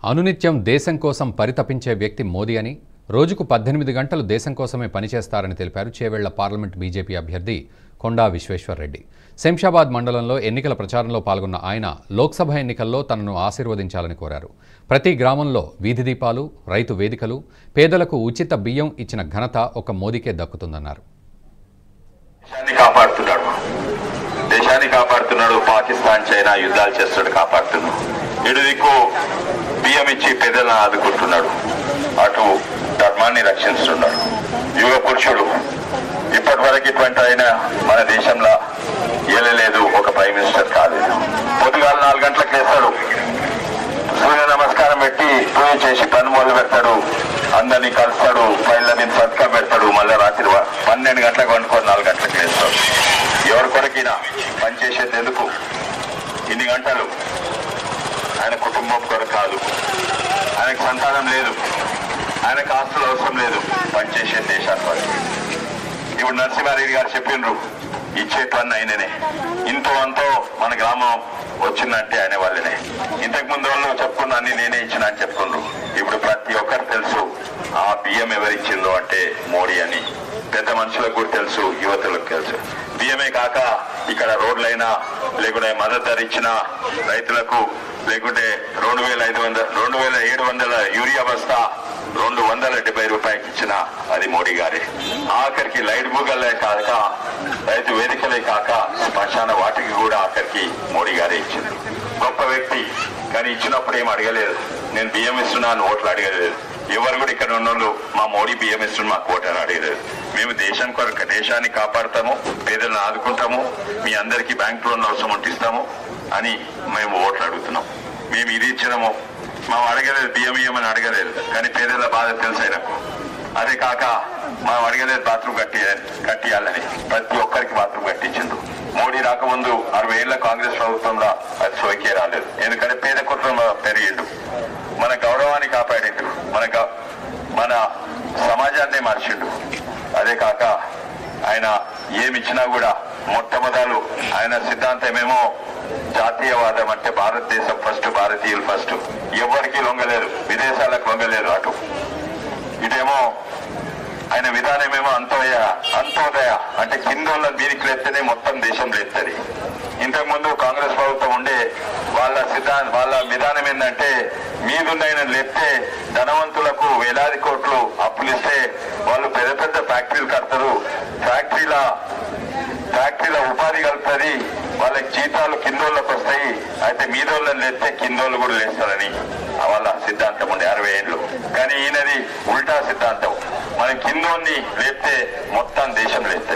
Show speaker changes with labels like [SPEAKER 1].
[SPEAKER 1] అనునిత్యం దేశం కోసం పరితపించే వ్యక్తి మోదీ అని, రోజుకు 18 గంటలు దేశం కోసమే పనిచేస్తారని తెలిపారు చేవెళ్ల పార్లమెంట్ బీజేపీ అభ్యర్థి కొండా విశ్వేశ్వర్రెడ్డి. శంషాబాద్ మండలంలో ఎన్నికల ప్రచారంలో పాల్గొన్న ఆయన లోక్సభ ఎన్నికల్లో తనను ఆశీర్వదించాలని కోరారు. ప్రతి గ్రామంలో వీధి దీపాలు, రైతు వేదికలు, పేదలకు ఉచిత బియ్యం ఇచ్చిన ఘనత ఒక మోదీకే దక్కుతుందన్నారు.
[SPEAKER 2] దేశాన్ని కాపాడుతున్నాడు. పాకిస్తాన్, చైనా యుద్ధాలు చేస్తాడు, కాపాడుతున్నాడు. ఇటు దిక్కు బియ్యం ఇచ్చి పేదలను ఆదుకుంటున్నాడు, అటు ధర్మాన్ని రక్షిస్తున్నాడు. యుగ పురుషుడు. ఇప్పటి వరకు ఇటువంటి ఆయన మన దేశంలో ఏలలేదు, ఒక ప్రైమ్ మినిస్టర్ కాలేదు. పొద్దుగాల 4 గంటలకు లేస్తాడు, సూర్య నమస్కారం పెట్టి పూజ చేసి పని మొదలు పెడతాడు, అందరినీ కలుస్తాడు, పైళ్ళ మీద సత్కా పెడతాడు. మళ్ళీ రాత్రి 12 గంటలకు వండుకొని 4 గంటలకు లేస్తాడు. ఎవరి కొరకైనా పనిచేసేది ఎందుకు ఇన్ని గంటలు? ఆయన కుటుంబం కొరకు కాదు, ఆయనకు సంతానం లేదు, ఆయనకు ఆస్తులు అవసరం లేదు, పనిచేసే దేశాన్ని వారు. ఇప్పుడు నరసింహారెడ్డి గారు చెప్పిండ్రు, ఇచ్చే పని ఆయననే. ఇంతో అంతో మన గ్రామం వచ్చిందంటే ఆయన వాళ్ళనే. ఇంతకు ముందు వాళ్ళు చెప్పుకున్నా అన్ని నేనే ఇచ్చిన అని చెప్పుకుండ్రు. ఇప్పుడు ప్రతి ఒక్కరు తెలుసు ఆ బియ్యం ఎవరిచ్చిందో అంటే మోడీ అని. పెద్ద మనుషులకు కూడా తెలుసు, యువతులకు తెలుసు. బియ్యమే కాక ఇక్కడ రోడ్లైనా, లేకుంటే మద్దతు ధర ఇచ్చిన రైతులకు, లేకుంటే 2700 యూరియా బస్తా 270 రూపాయలకి ఇచ్చిన అది మోడీ గారే. ఆఖరికి లైట్ బుగ్గలే కాక, రైతు వేదికలే కాక, శ్మశాన వాటికి కూడా ఆఖరికి మోడీ గారే ఇచ్చింది. గొప్ప వ్యక్తి, కానీ ఇచ్చినప్పుడు ఏం అడగలేదు. నేను బియ్యం ఇస్తున్నాను, ఓట్లు అడగలేదు. ఎవరు కూడా ఇక్కడ ఉన్నోళ్ళు మా మోడీ బియ్యం ఇస్తున్న మాకు ఓటు అని అడగలేదు. మేము దేశం కొరకు దేశాన్ని కాపాడుతాము, పేదలను ఆదుకుంటాము, మీ అందరికీ బ్యాంక్ లోన్ అవసరం ఉంటిస్తాము అని మేము ఓట్లు అడుగుతున్నాం. మేము ఇది ఇచ్చినాము, మేము అడగలేదు, బియ్యం ఇయ్యమని అడగలేదు, కానీ పేదల బాధ తెలుసు ఆయనకు. అదే కాక మనం అడగలేదు బాత్రూమ్ కట్టియాలని, ప్రతి ఒక్కరికి బాత్రూమ్ కట్టించిండు. మోడీ రాకముందు 60 ఏళ్ల కాంగ్రెస్ ప్రభుత్వంలో అది సోకే రాలేదు. ఎందుకంటే పేద కుటుంబంలో పెరిగిండు, మన గౌరవాన్ని కాపాడిండు, మన సమాజాన్ని మార్చిండు. అదే కాక ఆయన ఏమిచ్చినా కూడా మొట్టమొదలు ఆయన సిద్ధాంతమేమో జాతీయవాదం, అంటే భారతదేశం ఫస్ట్, భారతీయులు ఫస్ట్. ఎవరికి లొంగలేరు, విదేశాలకు లొంగలేరు. అటు ఇటేమో ఆయన విధానమేమో అంతోదయ, అంటే కిందోళ్ళ మీదికి లేస్తేనే మొత్తం దేశం లేస్తుంది. ఇంతకుముందు కాంగ్రెస్ ప్రభుత్వం ఉండే వాళ్ళ విధానం ఏంటంటే మీదున్న లేస్తే ధనవంతులకు వేలాది కోట్లు అప్పులు ఇస్తే వాళ్ళు పెద్ద పెద్ద ఫ్యాక్టరీలు కడతారు, ఫ్యాక్టరీల ఉపాధి కలుపుతుంది, వాళ్ళకి జీతాలు కిందోళ్ళకి వస్తాయి, అయితే మీదోళ్ళని లేస్తే కిందోళ్ళు కూడా లేస్తారని వాళ్ళ సిద్ధాంతం ఉండే 60 ఏళ్ళు. కానీ ఈయనది ఉల్టా సిద్ధాంతం, మన కిందోన్ని లేస్తే మొత్తం దేశం లేస్తుంది.